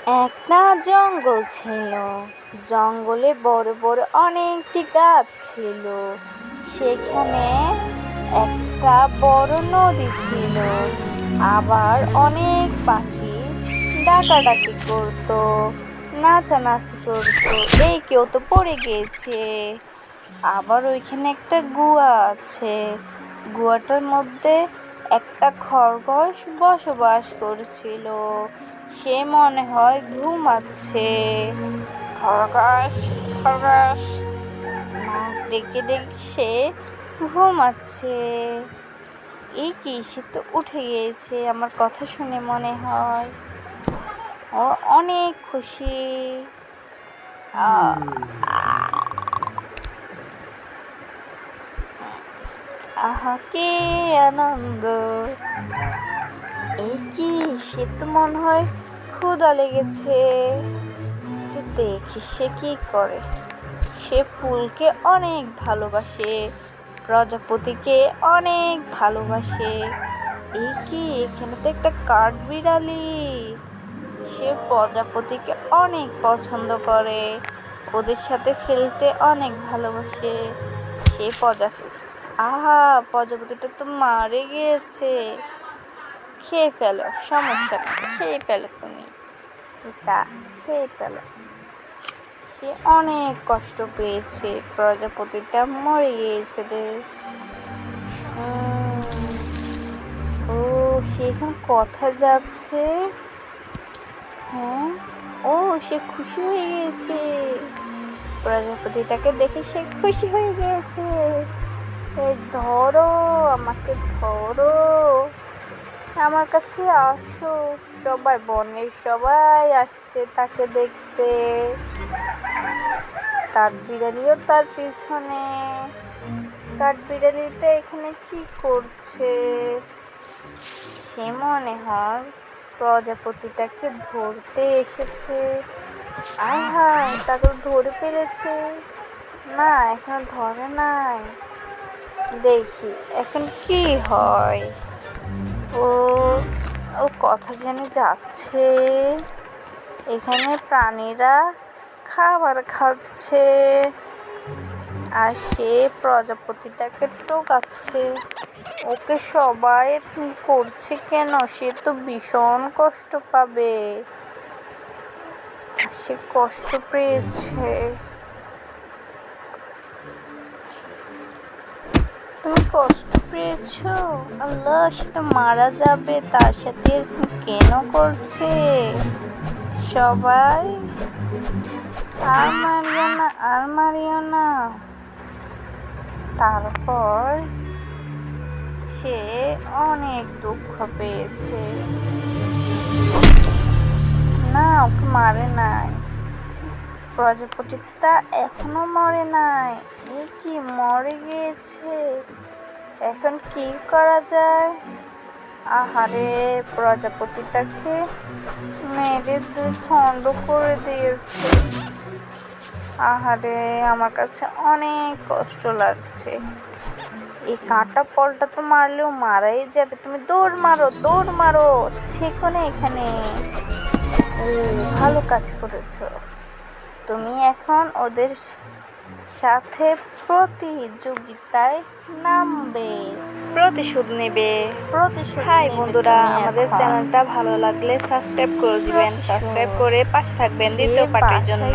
একটা জঙ্গল ছিল। জঙ্গলে বড় বড় অনেকটি গাছ ছিল। সেখানে একটা বড় নদী ছিল। আবার অনেক পাখি ডাকাডাকি করতো, নাচানাচি করতো। এই কেউ তো পড়ে গিয়েছে। আবার ওইখানে একটা গুহা আছে। গুহাটার মধ্যে একটা খরগোশ বসবাস করছিল। সে মনে হয় ঘুমাচ্ছে। খরগোশ খরগোশ নাক ডেকে ডেকে সে ঘুমাচ্ছে। এই কি, সে তো উঠে গিয়েছে আমার কথা শুনে মনে হয়। ও অনেক খুশি। আহা কি আনন্দ! এই কি, সে তো মনে হয় ক্ষুধা লেগেছে। একটু দেখি সে কি করে। সে ফুলকে অনেক ভালোবাসে, প্রজাপতিকে অনেক ভালোবাসে। এই কি, এখানে তো একটা কাঠবিড়ালি। সে প্রজাপতিকে অনেক পছন্দ করে, ওদের সাথে খেলতে অনেক ভালোবাসে। সে আহা, প্রজাপতিটা তো মারে গিয়েছে। খেয়ে ফেলো, সমস্যা নেই, খেয়ে ফেলো, তুমি এটা খেয়ে ফেলো। সে অনেক কষ্ট পেয়েছে, প্রজাপতিটা মরে গিয়েছে রে। ও, সে এখন কোথায় যাচ্ছে? হ্যাঁ, ও, সে খুশি হয়ে গিয়েছে। প্রজাপতিটাকে দেখে সে খুশি হয়ে গিয়েছে। ধরো, আমাকে ধরো, আমার কাছে আসো। সবাই, বনের সবাই আসছে তাকে দেখতে। কাঠবিড়ালিও তার পিছনে। কাঠবিড়ালিটা এখানে কি করছে? সে মনে হয় প্রজাপতিটাকে ধরতে এসেছে। আহা, তাকে ধরে ফেলেছে। না, এখন ধরে নাই। দেখি এখন কি হয়। ও ও কথা জেনে যাচ্ছে। এখানে প্রাণীরা খাবার খাচ্ছে, আর সে প্রজাপতিটাকে টোকাচ্ছে। ওকে সবাই করছে কেন? সে তো ভীষণ কষ্ট পাবে। সে কষ্ট পেয়েছে। তুমি কষ্ট পেয়েছো? আল্লাহ, সে তো মারা যাবে, তার সাথে এরকম কেন করছে সবাই? আর মারিও না, আর মারিও না। তারপর সে অনেক দুঃখ পেয়েছে। না, ওকে মারে নাই। প্রজাপতিটা এখনো মরে নাই। এ কি, মরে গিয়েছে? এখন কি করা যায়? আহারে, প্রজাপতিটাকে মেরে খণ্ড করে দিয়েছে। আহারে, আমার কাছে অনেক কষ্ট লাগছে। এই কাঁটা ফলটা তো মারলেও মারাই যাবে। তুমি দৌড় মারো, দৌড় মারো, থেকো না এখানে। ভালো কাজ করেছো। তুমি এখন ওদের সাথে প্রতিযোগিতায় নামবে, প্রতিশোধ নেবে। হাই বন্ধুরা, আমাদের চ্যানেলটা ভালো লাগলে সাবস্ক্রাইব করে দিবেন। সাবস্ক্রাইব করে পাশে থাকবেন দ্বিতীয় পার্টের জন্য।